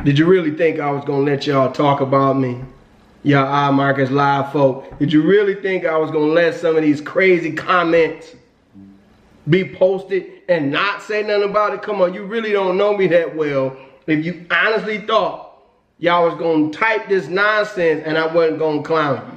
Did you really think I was gonna let y'all talk about me? Y'all Imarketslive folk. Did you really think I was gonna let some of these crazy comments be posted and not say nothing about it? Come on, you really don't know me that well. If you honestly thought y'all was gonna type this nonsense and I wasn't gonna clown you.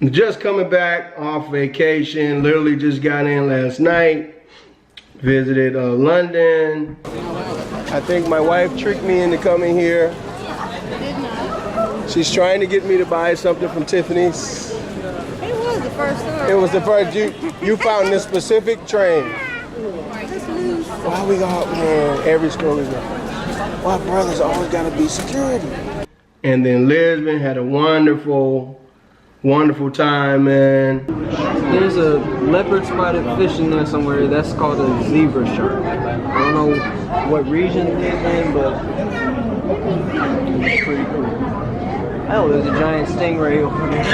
Just coming back off vacation, literally just got in last night. Visited London. I think my wife tricked me into coming here. She's trying to get me to buy something from Tiffany's. It was the first store. It was the first. You found this specific train. Why we got, man, every store we go. Why brothers always gotta be security? And then Lisbon had a wonderful time, man. There's a leopard spotted fish in there somewhere. That's called a zebra shark. I don't know what region it's in, but it's pretty cool. Oh, there's a giant stingray over there.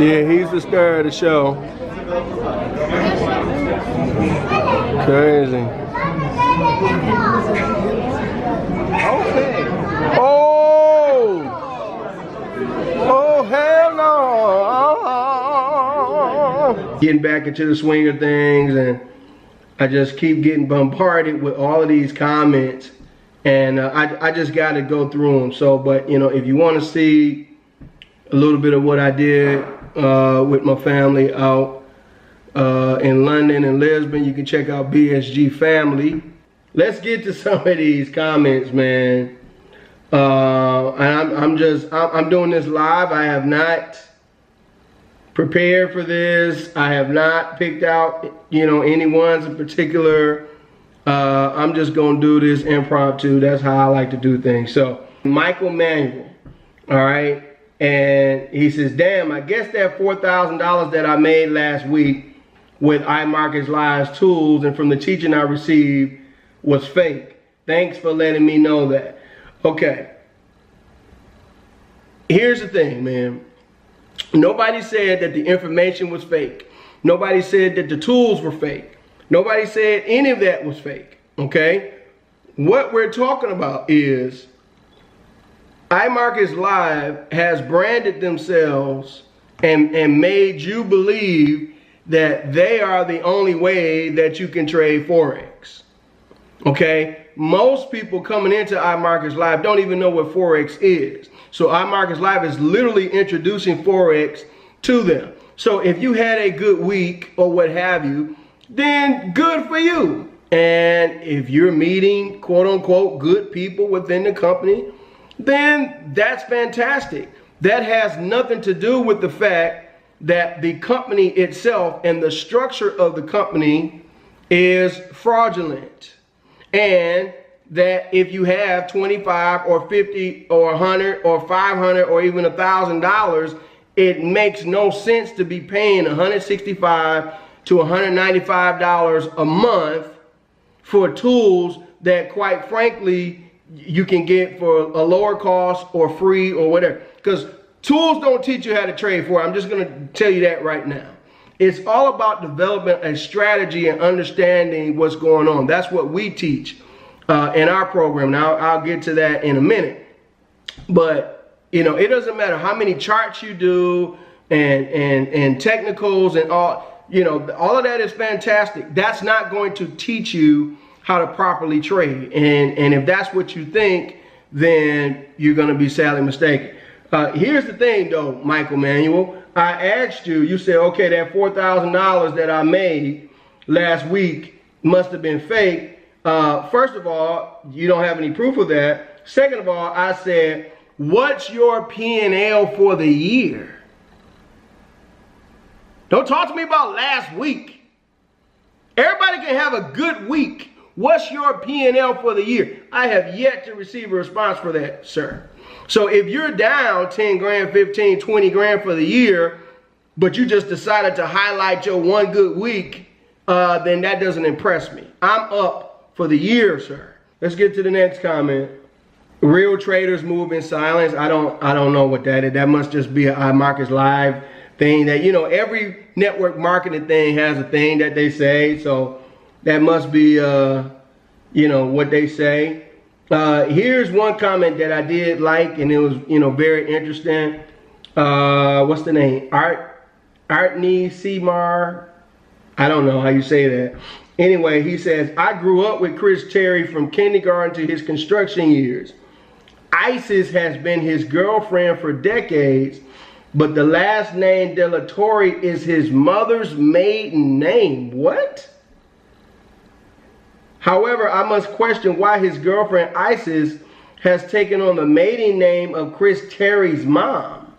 Yeah, he's the star of the show. Crazy. Okay. Oh, hell no. Getting back into the swing of things, and I just keep getting bombarded with all of these comments, and I just got to go through them. So, but you know, if you want to see a little bit of what I did with my family out in London and Lisbon, you can check out BSG Family. Let's get to some of these comments, man. And I'm doing this live. I have not prepared for this. I have not picked out, you know, any ones in particular. I'm just gonna do this impromptu. That's how I like to do things. So Michael Manuel, all right, and he says, damn, I guess that $4,000 that I made last week with Imarketslive's tools and from the teaching I received was fake. Thanks for letting me know that. Okay, here's the thing, man. Nobody said that the information was fake. Nobody said that the tools were fake. Nobody said any of that was fake, okay? What we're talking about is Imarketslive has branded themselves and made you believe that they are the only way that you can trade Forex, okay? Most people coming into Imarketslive don't even know what Forex is. So Imarketslive is literally introducing Forex to them. So if you had a good week or what have you, then good for you. And if you're meeting quote unquote good people within the company, then that's fantastic. That has nothing to do with the fact that the company itself and the structure of the company is fraudulent. And that if you have 25 or 50 or 100 or 500 or even $1,000, it makes no sense to be paying $165 to $195 a month for tools that, quite frankly, you can get for a lower cost or free or whatever. Because tools don't teach you how to trade for it. I'm just going to tell you that right now. It's all about developing a strategy and understanding what's going on. That's what we teach in our program. Now, I'll get to that in a minute. But, you know, it doesn't matter how many charts you do and technicals and all, you know, all of that is fantastic. That's not going to teach you how to properly trade. And if that's what you think, then you're going to be sadly mistaken. Here's the thing, though, Michael Manuel. I asked you, you said, okay, that $4,000 that I made last week must have been fake. First of all, you don't have any proof of that. Second of all, I said, what's your P&L for the year? Don't talk to me about last week. Everybody can have a good week. What's your P&L for the year? I have yet to receive a response for that, sir. So if you're down 10 grand, 15, 20 grand for the year, but you just decided to highlight your one good week, then that doesn't impress me. I'm up for the year, sir. Let's get to the next comment. Real traders move in silence. I don't know what that is. That must just be an Imarketslive thing that, you know, every network marketing thing has a thing that they say. So that must be, you know, what they say. Here's one comment that I did like, and it was, you know, very interesting. What's the name? Artney Seymour. I don't know how you say that. Anyway, he says, I grew up with Chris Terry from kindergarten to his construction years. Isis has been his girlfriend for decades, but the last name De La Torre is his mother's maiden name. What? However, I must question why his girlfriend Isis has taken on the maiden name of Chris Terry's mom.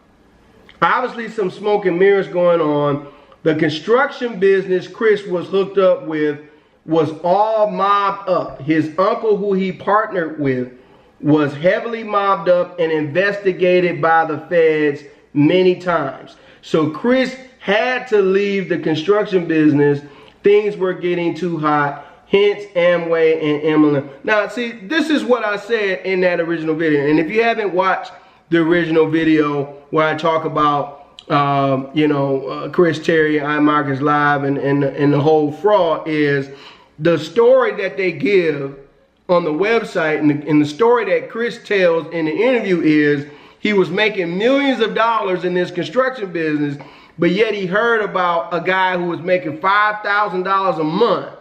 Obviously some smoke and mirrors going on. The construction business Chris was hooked up with was all mobbed up. His uncle, who he partnered with, was heavily mobbed up and investigated by the feds many times. So Chris had to leave the construction business. Things were getting too hot. Hence Amway and Emily. Now, see, this is what I said in that original video. And if you haven't watched the original video where I talk about you know, Chris Terry, Imarketslive, and the whole fraud, is the story that they give on the website, and the story that Chris tells in the interview is he was making millions of dollars in this construction business, but yet he heard about a guy who was making $5,000 a month,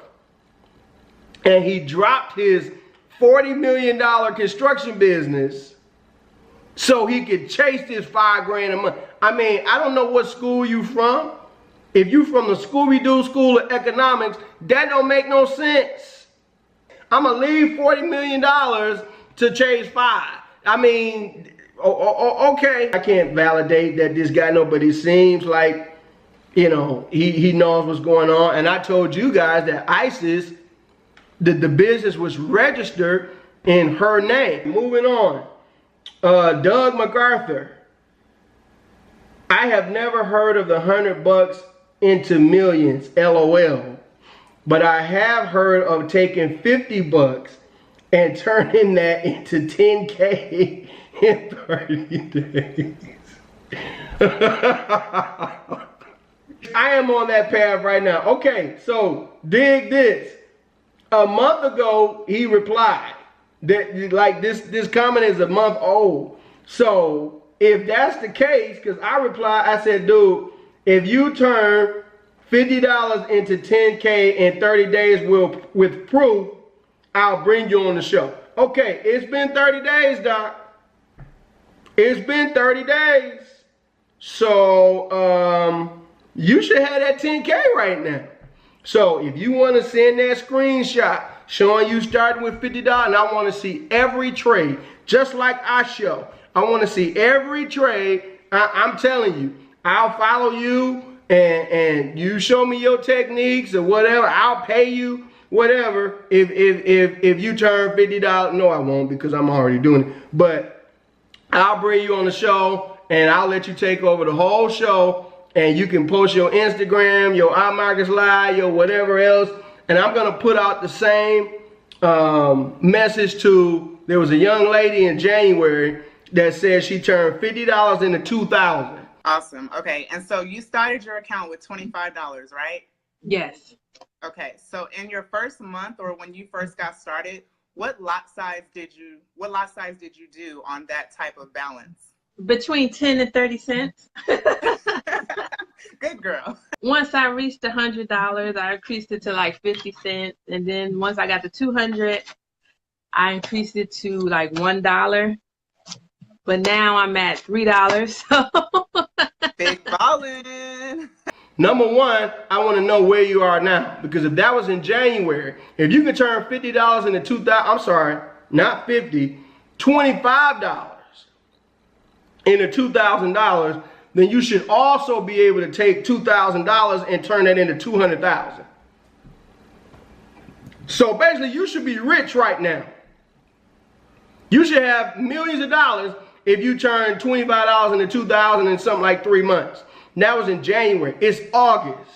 and he dropped his $40 million construction business so he could chase this $5 grand a month. I mean, I don't know what school you from. If you from the Scooby-Doo School of Economics, that don't make no sense. I'm gonna leave $40 million to chase 5. I mean, okay. I can't validate that this guy knows, but it seems like, you know, he knows what's going on. And I told you guys that ISIS, the business was registered in her name. Moving on. Doug MacArthur. I have never heard of the $100 into millions, LOL. But I have heard of taking $50 and turning that into 10K in 30 days. I am on that path right now. Okay, so dig this. A month ago, he replied that, like, this comment is a month old. So if that's the case, because I replied, I said, dude, if you turn $50 into 10K in 30 days with proof, I'll bring you on the show. Okay, it's been 30 days, Doc. It's been 30 days. So you should have that 10K right now. So if you want to send that screenshot showing you starting with $50, and I want to see every trade, just like I show. I want to see every trade. I'm telling you, I'll follow you, and you show me your techniques or whatever. I'll pay you whatever if you turn $50. No, I won't, because I'm already doing it. But I'll bring you on the show, and I'll let you take over the whole show. And you can post your Instagram, your Imarketslive, your whatever else. And I'm going to put out the same message to, there was a young lady in January that said she turned $50 into $2,000. Awesome. Okay. And so you started your account with $25, right? Yes. Okay. So in your first month, or when you first got started, what lot size did you do on that type of balance? Between 10 and 30 cents. Good girl. Once I reached $100, I increased it to like 50 cents. And then once I got to 200, I increased it to like $1. But now I'm at $3. So Big ballin'. Number one, I want to know where you are now. Because if that was in January, if you can turn $50 into 2,000, I'm sorry, not 50, $25 into $2,000, then you should also be able to take $2,000 and turn that into $200,000. So basically, you should be rich right now. You should have millions of dollars if you turn $25 into $2,000 in something like 3 months. And that was in January. It's August.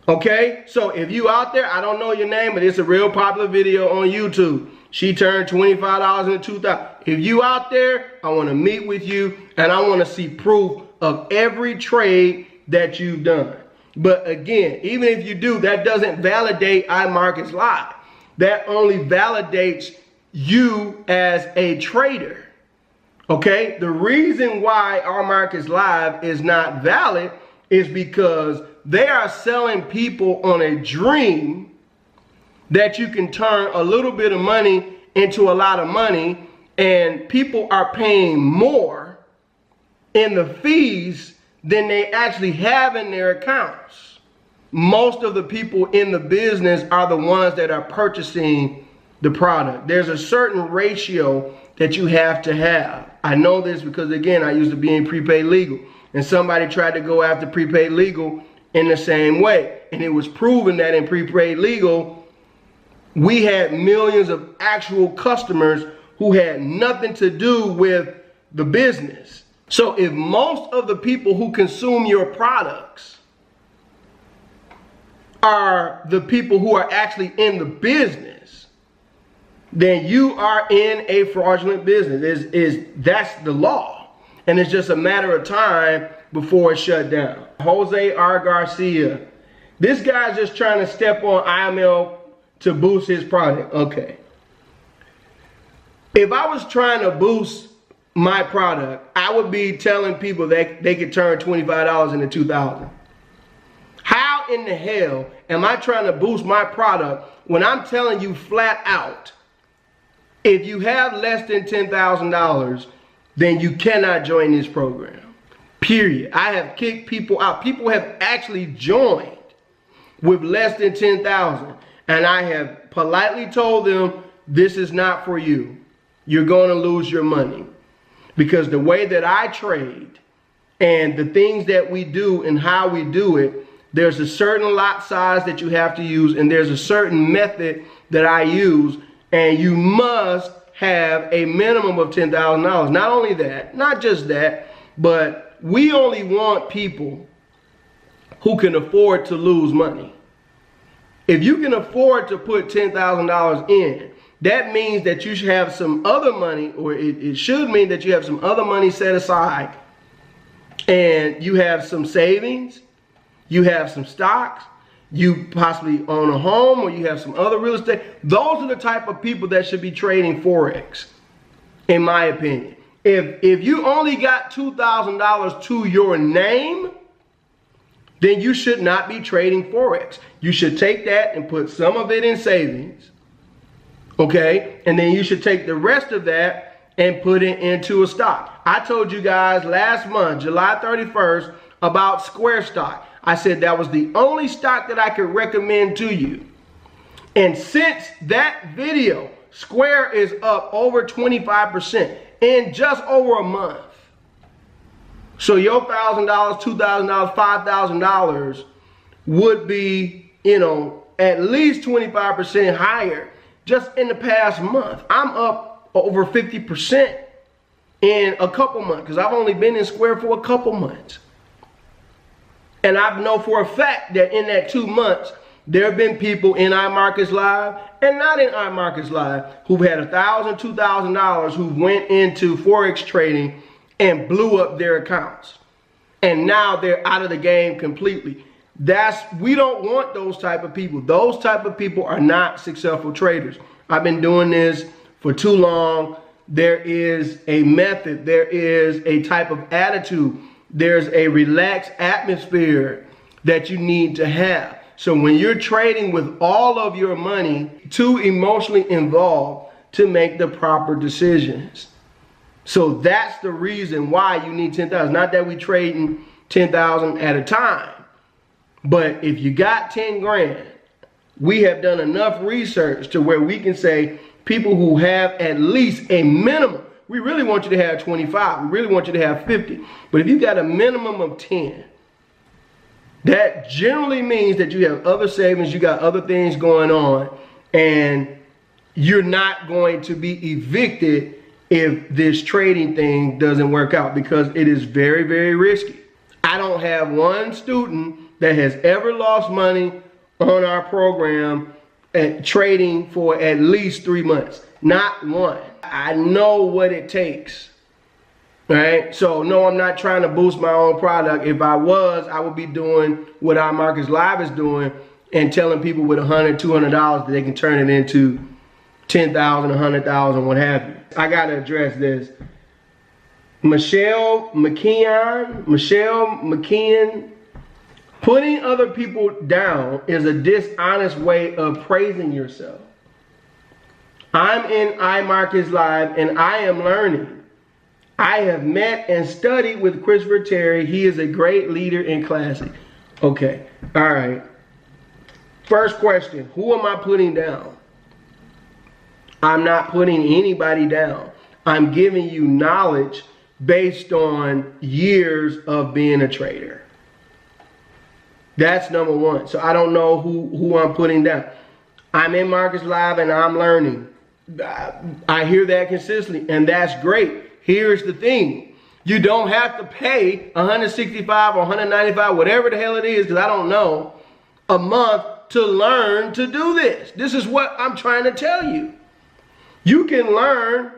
Okay? So if you out there, I don't know your name, but it's a real popular video on YouTube. She turned $25 into $2,000. If you out there, I want to meet with you, and I want to see proof of every trade that you've done. But again, even if you do, that doesn't validate Imarketslive. That only validates you as a trader. Okay? The reason why Imarketslive is not valid is because they are selling people on a dream that you can turn a little bit of money into a lot of money, and people are paying more in the fees than they actually have in their accounts. Most of the people in the business are the ones that are purchasing the product. There's a certain ratio that you have to have. I know this because, again, I used to be in prepaid legal, and somebody tried to go after prepaid legal in the same way. And it was proven that in prepaid legal, we had millions of actual customers who had nothing to do with the business. So if most of the people who consume your products are the people who are actually in the business, then you are in a fraudulent business. That's the law. And it's just a matter of time before it's shut down. Jose R. Garcia. This guy's just trying to step on IML to boost his product. Okay. If I was trying to boost my product, I would be telling people that they could turn $25 into $2,000. How in the hell am I trying to boost my product when I'm telling you flat out, if you have less than $10,000, then you cannot join this program. Period. I have kicked people out. People have actually joined with less than $10,000, and I have politely told them, this is not for you. You're going to lose your money. Because the way that I trade and the things that we do and how we do it, there's a certain lot size that you have to use, and there's a certain method that I use, and you must have a minimum of $10,000. Not only that, not just that, but we only want people who can afford to lose money. If you can afford to put $10,000 in, that means that you should have some other money, or it should mean that you have some other money set aside, and you have some savings, you have some stocks, you possibly own a home, or you have some other real estate. Those are the type of people that should be trading Forex, in my opinion. If you only got $2,000 to your name, then you should not be trading Forex. You should take that and put some of it in savings. Okay, and then you should take the rest of that and put it into a stock. I told you guys last month, July 31st, about Square stock. I said that was the only stock that I could recommend to you. And since that video, Square is up over 25% in just over a month. So your $1,000, $2,000, $5,000 would be, at least 25% higher just in the past month. I'm up over 50% in a couple months because I've only been in Square for a couple months. And I know for a fact that in that 2 months, there have been people in Imarketslive and not in Imarketslive who've had $1,000, $2,000 who went into Forex trading and blew up their accounts. And now they're out of the game completely. We don't want those type of people. Those type of people are not successful traders. I've been doing this for too long. There is a method. There is a type of attitude. There's a relaxed atmosphere that you need to have. So when you're trading with all of your money, too emotionally involved to make the proper decisions. So that's the reason why you need 10,000. Not that we trading 10,000 at a time. But if you got 10 grand, we have done enough research to where we can say people who have at least a minimum, we really want you to have 25, we really want you to have 50. But if you got a minimum of 10, that generally means that you have other savings, you got other things going on, and you're not going to be evicted if this trading thing doesn't work out, because it is very, very risky. I don't have one student that has ever lost money on our program at trading for at least 3 months. Not one. I know what it takes, Right? So no, I'm not trying to boost my own product. If I was, I would be doing what Imarketslive is doing and telling people with $100, $200 that they can turn it into 10,000, 100,000, what have you. I gotta address this. Michelle McKeon, putting other people down is a dishonest way of praising yourself. I'm in Imarketslive and I am learning. I have met and studied with Christopher Terry. He is a great leader and classy. Okay, all right. First question, who am I putting down? I'm not putting anybody down. I'm giving you knowledge based on years of being a trader. That's number one. So I don't know who I'm putting down. I'm in Imarketslive and I'm learning. I hear that consistently, and that's great. Here's the thing. You don't have to pay $165 or $195, whatever the hell it is, because I don't know, a month to learn to do this. This is what I'm trying to tell you. You can learn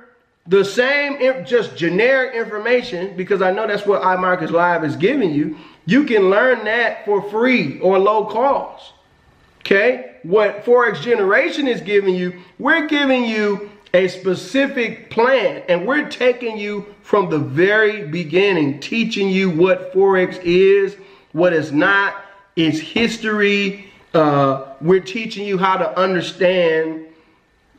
the same, just generic information, because I know that's what Imarketslive is giving you. You can learn that for free or low cost. Okay? What Forex Generation is giving you, we're giving you a specific plan, and we're taking you from the very beginning, teaching you what Forex is, what it's not, its history. We're teaching you how to understand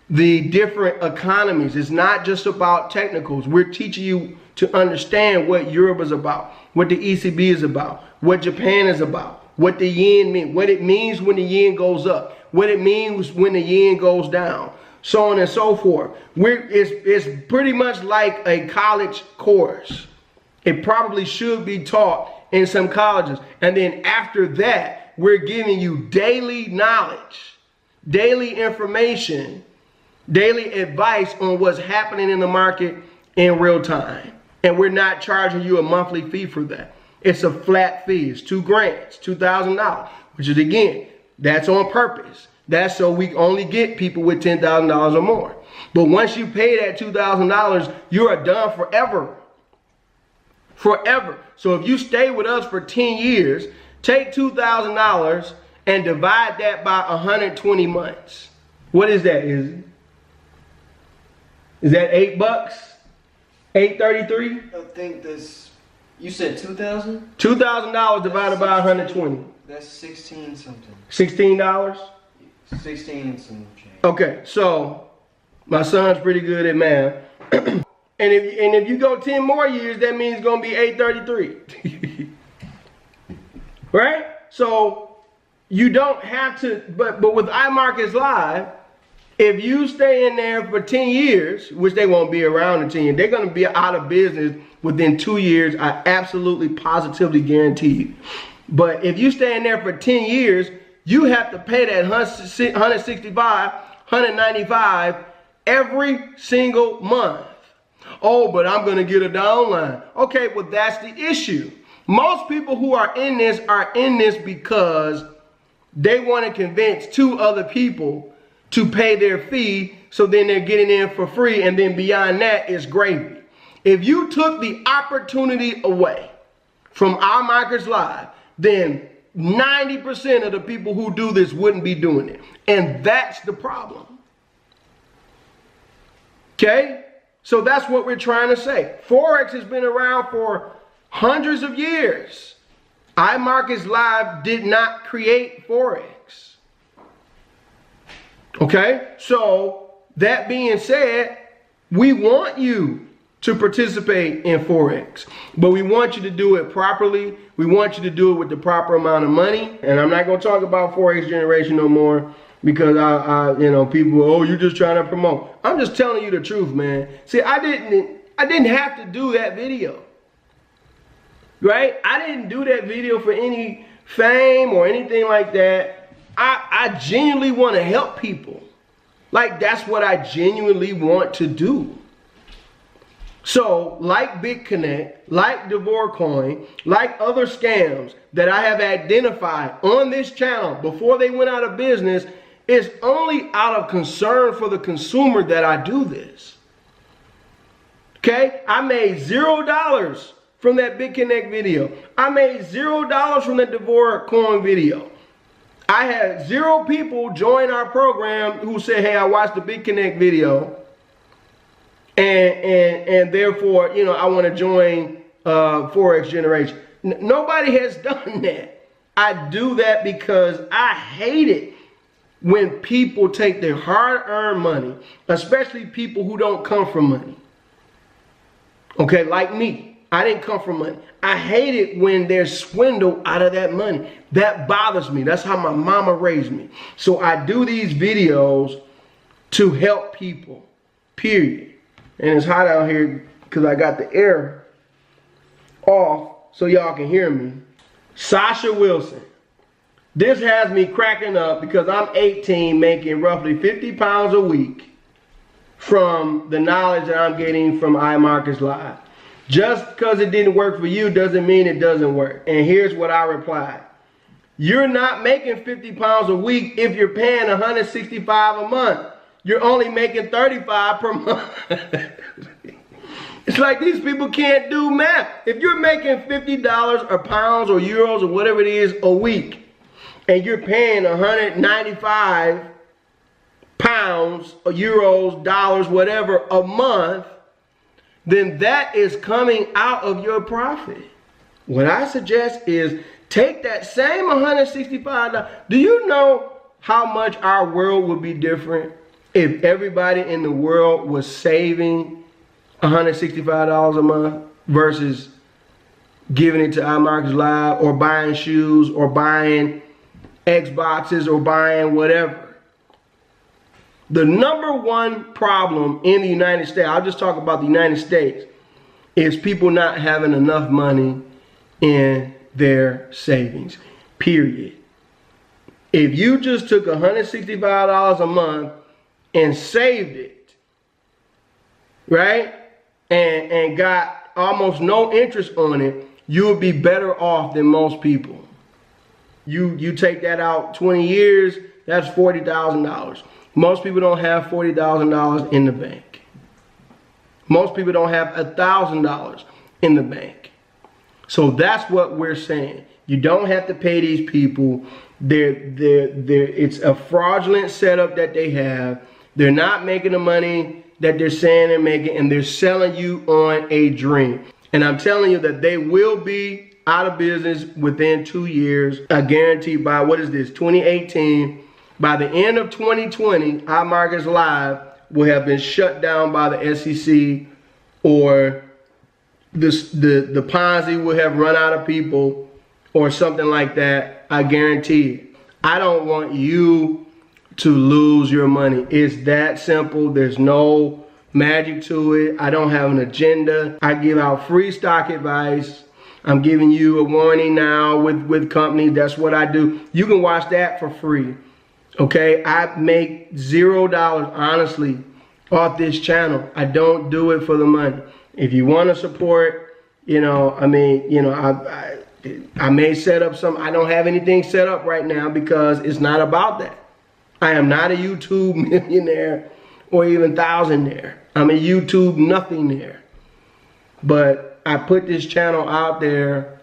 the different economies. It's not just about technicals. We're teaching you to understand what Europe is about, what the ECB is about, what Japan is about, what the yen means, what it means when the yen goes up, what it means when the yen goes down, so on and so forth. It's pretty much like a college course. It probably should be taught in some colleges. And then after that, we're giving you daily knowledge, daily information, daily advice on what's happening in the market in real time. And we're not charging you a monthly fee for that. It's a flat fee. It's $2,000, $2,000, which is, again, that's on purpose. That's so we only get people with $10,000 or more. But once you pay that $2,000, you are done forever. Forever. So if you stay with us for 10 years, take $2,000 and divide that by 120 months. What is that? Is that $8? $8.33? I think this. You said 2,000? $2,000 divided by 120. That's 16 something. $16? 16 and some change. Okay, so my son's pretty good at math. and if you go 10 more years, that means it's gonna be $8.33. Right? So you don't have to, but with Imarketslive, if you stay in there for 10 years, which they won't be around in 10 years, they're gonna be out of business within 2 years. I absolutely positively guarantee you. But if you stay in there for 10 years, you have to pay that $165, $195 every single month. Oh, but I'm gonna get a downline. Okay, well that's the issue. Most people who are in this because they want to convince 2 other people to pay their fee, so then they're getting in for free, and then beyond that is gravy. If you took the opportunity away from Imarketslive, then 90% of the people who do this wouldn't be doing it. And that's the problem. Okay? So that's what we're trying to say. Forex has been around for hundreds of years. Imarketslive did not create Forex. Okay? So that being said, we want you to participate in Forex, but we want you to do it properly. We want you to do it with the proper amount of money. And I'm not going to talk about Forex Generation no more, because people, oh, you're just trying to promote. I'm just telling you the truth, man. See, I didn't have to do that video, right? I didn't do that video for any fame or anything like that. I genuinely want to help people. Like, that's what I genuinely want to do. So, like BitConnect, like DevoreCoin, like other scams that I have identified on this channel before they went out of business, it's only out of concern for the consumer that I do this. Okay, I made $0 from that Big Connect video. I made $0 from the Devora Coin video. I had 0 people join our program who said, hey, I watched the Big Connect video, and therefore, you know, I want to join Forex Generation. Nobody has done that. I do that because I hate it when people take their hard-earned money, especially people who don't come from money. Okay, like me. I didn't come from money. I hate it when they're swindled out of that money. That bothers me. That's how my mama raised me. So I do these videos to help people, period. And it's hot out here because I got the air off so y'all can hear me. Sasha Wilson. This has me cracking up because I'm 18 making roughly 50 pounds a week from the knowledge that I'm getting from Imarketslive. Just because it didn't work for you doesn't mean it doesn't work. And here's what I replied. You're not making 50 pounds a week if you're paying $165 a month. You're only making $35 per month. It's like these people can't do math. If you're making $50 or pounds or euros or whatever it is a week, and you're paying 195 pounds or euros, dollars, whatever a month, then that is coming out of your profit. What I suggest is take that same $165. Do you know how much our world would be different if everybody in the world was saving $165 a month versus giving it to Imarketslive or buying shoes or buying Xboxes or buying whatever? The #1 problem in the United States, I'll just talk about the United States, is people not having enough money in their savings, period. If you just took $165 a month and saved it, right, and got almost no interest on it, you would be better off than most people. You take that out 20 years, that's $40,000. Most people don't have $40,000 in the bank. Most people don't have $1,000 in the bank. So that's what we're saying. You don't have to pay these people. It's a fraudulent setup that they have. They're not making the money that they're saying they're making, and they're selling you on a dream. And I'm telling you that they will be out of business within 2 years. I guarantee by, what is this, 2018. By the end of 2020, Imarketslive will have been shut down by the SEC, or the Ponzi will have run out of people or something like that. I guarantee it. I don't want you to lose your money. It's that simple. There's no magic to it. I don't have an agenda. I give out free stock advice. I'm giving you a warning now with companies. That's what I do. You can watch that for free. Okay, I make $0, honestly, off this channel. I don't do it for the money. If you want to support, you know, I mean, you know, I may set up some. I don't have anything set up right now because it's not about that. I am not a YouTube millionaire or even thousandaire. I'm a YouTube nothingaire. But I put this channel out there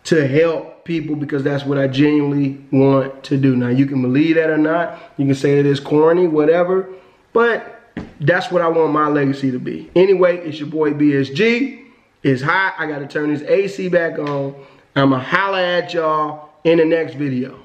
to help people because that's what I genuinely want to do. Now, you can believe that or not. You can say it is corny, whatever. But that's what I want my legacy to be. Anyway, it's your boy BSG. It's hot. I got to turn this AC back on. I'm going to holler at y'all in the next video.